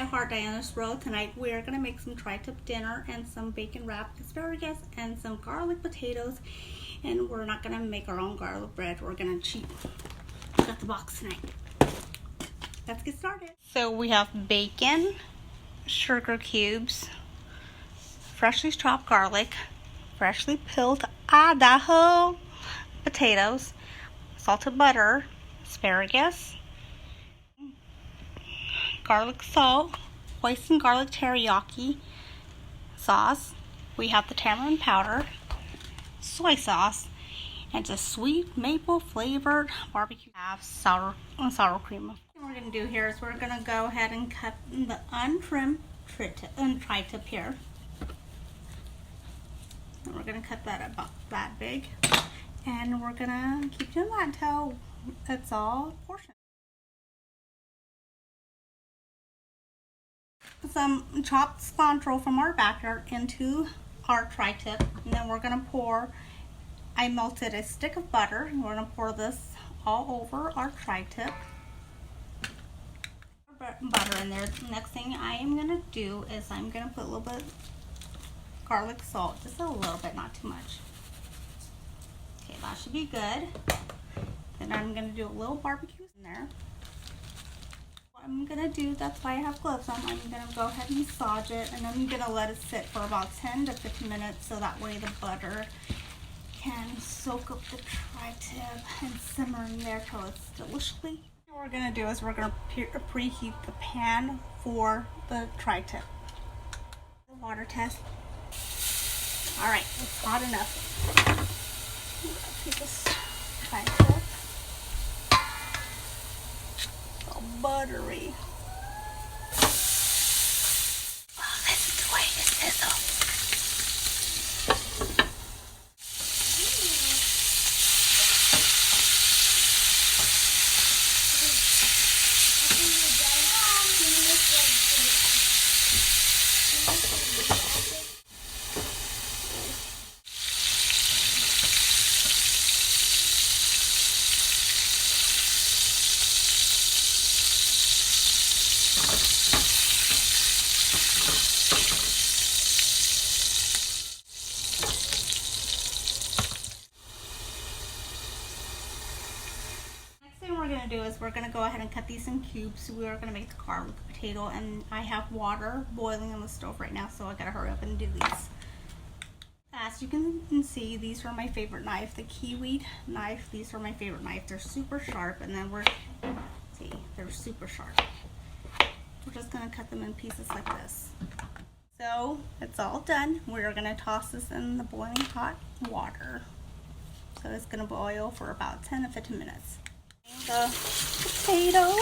Heart Diana's Road. Tonight we are going to make some tri-tip dinner and some bacon wrapped asparagus and some garlic potatoes. And we're not going to make our own garlic bread. We're going to cheat. Got the box tonight. Let's get started. So we have bacon, sugar cubes, freshly chopped garlic, freshly peeled Idaho potatoes, salted butter, asparagus, garlic salt, hoisin garlic teriyaki sauce. We have the tamarind powder, soy sauce, and just sweet maple flavored barbecue. Have sour cream. What we're going to do here is we're going to go ahead and cut the untrimmed tri-tip here. And we're going to cut that about that big. And we're going to keep doing that until it's all portioned. Some chopped cilantro from our backyard into our tri-tip, and then we're going to pour, I melted a stick of butter, and we're going to pour this all over our tri-tip. Butter in there. Next thing I am going to do is I'm going to put a little bit garlic salt, just a little bit, not too much. Okay, that should be good. Then I'm going to do a little barbecue in there. I'm gonna do, that's why I have gloves on, I'm gonna go ahead and massage it, and I'm gonna let it sit for about 10 to 15 minutes so that way the butter can soak up the tri-tip and simmer in there till it's deliciously. What we're gonna do is we're gonna preheat the pan for the tri-tip. The water test. Alright, it's hot enough. I'm gonna take this tri-tip. Buttery. Oh, listen to the way it sizzles. Do is we're going to go ahead and cut these in cubes. We are going to make the garlic potato, and I have water boiling on the stove right now, so I gotta hurry up and do these. As you can see, these are my favorite knife, the kiwi knife. These are my favorite knife. They're super sharp, and then they're super sharp. We're just going to cut them in pieces like this. So it's all done. We're going to toss this in the boiling hot water. So it's going to boil for about 10 to 15 minutes. The potato,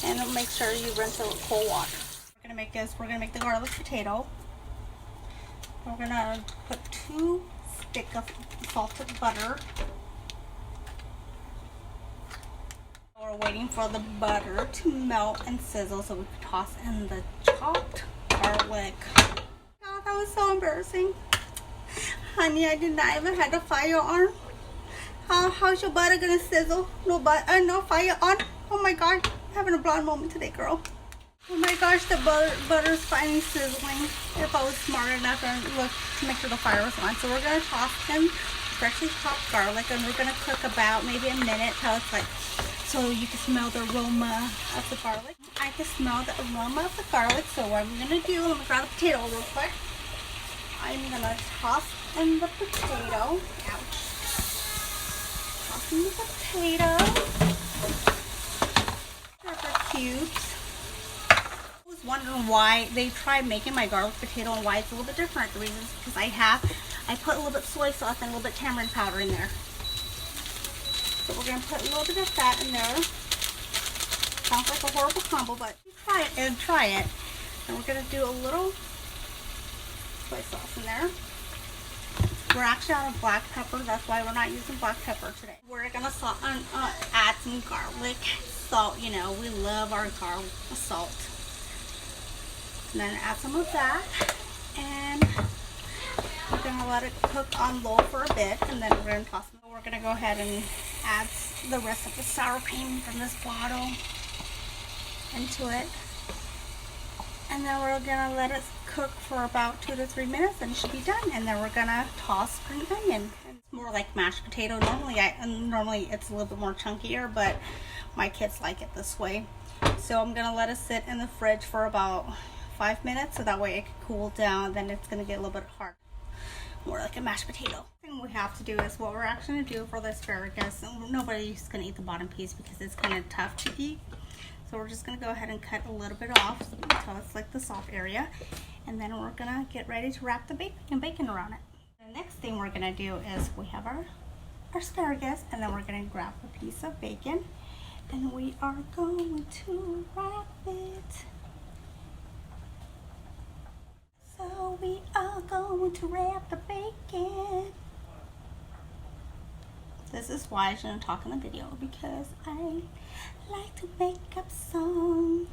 and make sure you rinse it with cold water. We're gonna make the garlic potato. We're gonna put 2 sticks of salted butter. We're waiting for the butter to melt and sizzle so we can toss in the chopped garlic. Oh, that was so embarrassing. Honey, I did not even have the fire on. How's your butter gonna sizzle? No fire on. Oh my god, I'm having a blonde moment today, girl. Oh my gosh, the butter's finally sizzling. If I was smart enough and look to make sure the fire was on. So we're gonna toss in freshly chopped garlic, and we're gonna cook about maybe a minute till it's like, so you can smell the aroma of the garlic. I can smell the aroma of the garlic. So what I'm gonna do, let me grab the potato real quick. I'm gonna toss in the potato. Ouch. The potato, pepper cubes. I was wondering why they tried making my garlic potato and why it's a little bit different. The reason is because I put a little bit soy sauce and a little bit tamarind powder in there. So we're gonna put a little bit of that in there. Sounds like a horrible combo, but try it. And we're gonna do a little soy sauce in there. We're actually out of black pepper, that's why we're not using black pepper today. We're gonna add some garlic salt. You know, we love our garlic salt. And then add some of that, and we're gonna let it cook on low for a bit, and then we're gonna toss it. We're gonna go ahead and add the rest of the sour cream from this bottle into it. And then we're gonna let it cook for about 2 to 3 minutes and it should be done. And then we're gonna toss spring onion. It's more like mashed potato. Normally it's a little bit more chunkier, but my kids like it this way. So I'm gonna let it sit in the fridge for about 5 minutes so that way it can cool down. Then it's gonna get a little bit hard, more like a mashed potato. The thing we have to do is what we're actually gonna do for the asparagus. Nobody's gonna eat the bottom piece because it's kind of tough to eat. So we're just gonna go ahead and cut a little bit off until it's like the soft area. And then we're gonna get ready to wrap the bacon around it. The next thing we're gonna do is we have our asparagus, and then we're gonna grab a piece of bacon and we are going to wrap it. So we are going to wrap the bacon. This is why I shouldn't talk in the video, because I like to make up songs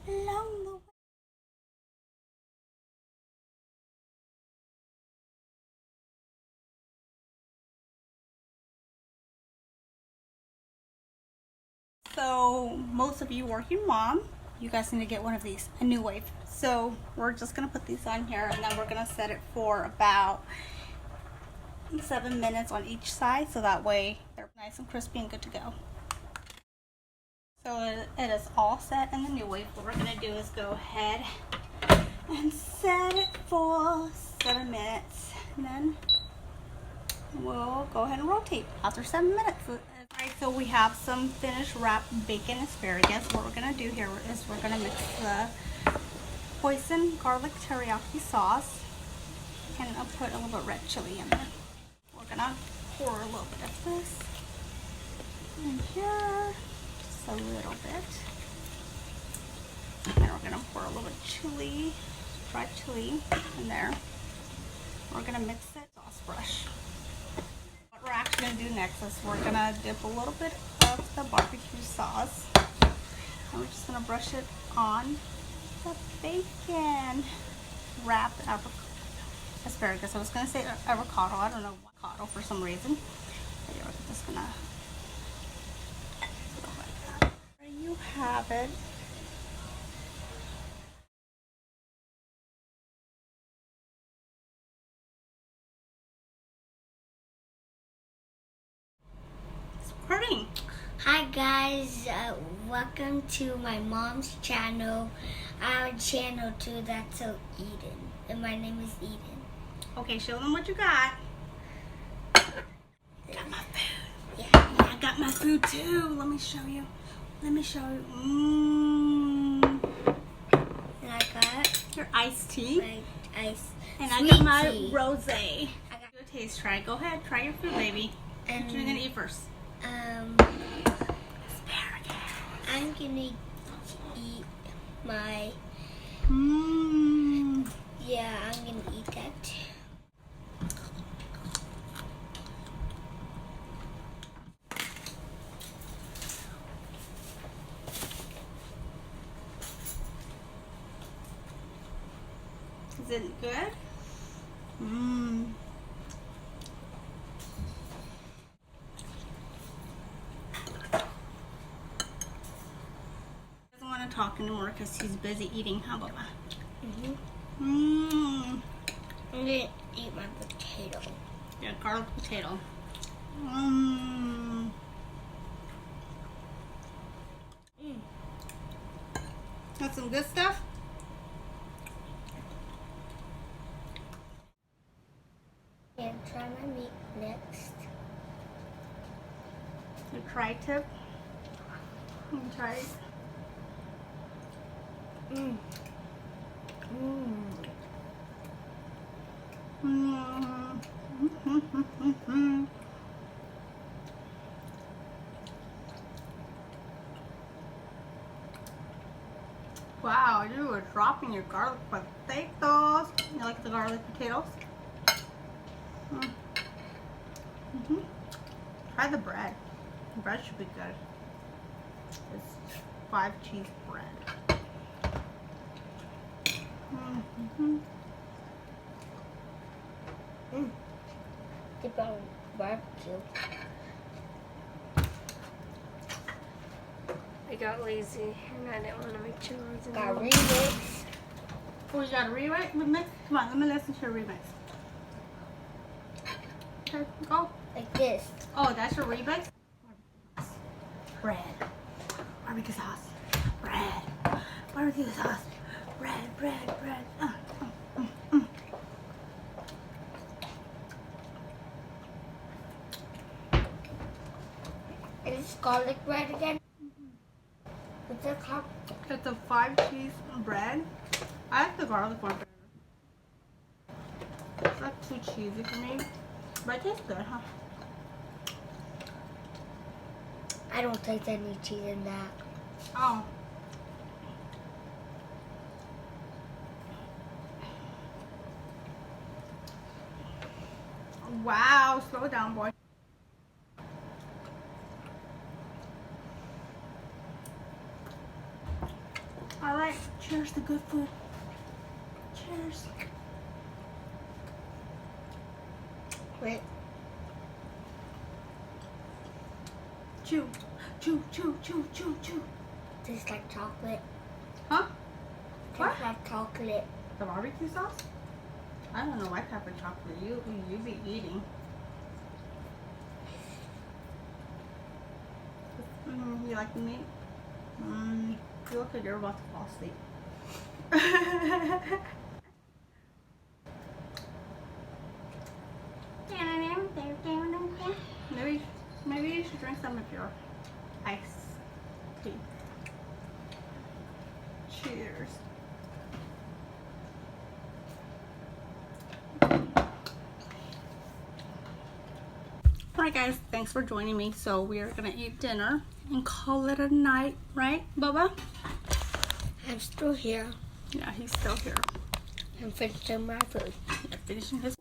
along the way. So most of you working mom, you guys need to get one of these, a new wave. So we're just gonna put these on here and then we're gonna set it for about 7 minutes on each side, so that way they're nice and crispy and good to go. So it is all set in the new wave. What we're gonna do is go ahead and set it for 7 minutes, and then we'll go ahead and rotate after 7 minutes. Alright, so we have some finished wrapped bacon asparagus. What we're gonna do here is we're gonna mix the hoisin garlic teriyaki sauce, and I'll put a little bit of red chili in there. We're gonna pour a little bit of this in here, just a little bit. And then we're gonna pour a little bit of chili, dried chili in there. We're gonna mix it, sauce brush. What we're actually gonna do next is we're gonna dip a little bit of the barbecue sauce. And we're just gonna brush it on the bacon wrapped asparagus. I was gonna say avocado. I don't know avocado for some reason. But yeah, we're just gonna go like that. There you have it. It's recording. Hi guys, welcome to my mom's channel, our channel too. That's so Eden, and my name is Eden. Okay, show them what you got. Got my food. Yeah. I got my food too. Let me show you. Let me show you. And I got Your iced tea. my ice. And I sweet got my tea. rosé. I got Do a taste try. Go ahead, try your food, baby. What are you gonna eat first? Asparagus. I'm gonna eat my. Yeah, I'm gonna eat that too. Is it good? Doesn't want to talk anymore because he's busy eating. How about that? I'm gonna eat my potato. Yeah, garlic potato. That's some good stuff. And try my meat next. The tri-tip. You try it. Wow, you were dropping your garlic potatoes. You like the garlic potatoes? Try the bread. The bread should be good. It's 5 cheese bread. Dip on barbecue. I got lazy and I didn't want to make chores Got anymore. remix. Oh, you got a remix? Come on, let me listen to your remix. Okay, go. Like this. Oh, that's your remix? Bread. Barbecue sauce. Bread. Barbecue sauce. Bread. Is this garlic bread again? What's that called? It's a 5-cheese bread. I like the garlic one better. It's like too cheesy for me. But it tastes good, huh? I don't taste any cheese in that. Oh. Wow, slow down, boy. All right, cheers to good food. Cheers. Wait. Chew. Tastes like chocolate. Huh? What? Tastes like chocolate. The barbecue sauce? I don't know what type of chocolate you be eating. You like the meat? You look like you're about to fall asleep. Maybe you should drink some of your iced tea. Cheers. Alright guys, thanks for joining me. So we are gonna eat dinner and call it a night, right, Bubba? I'm still here. Yeah, he's still here. I'm finishing my food. Yeah, finishing his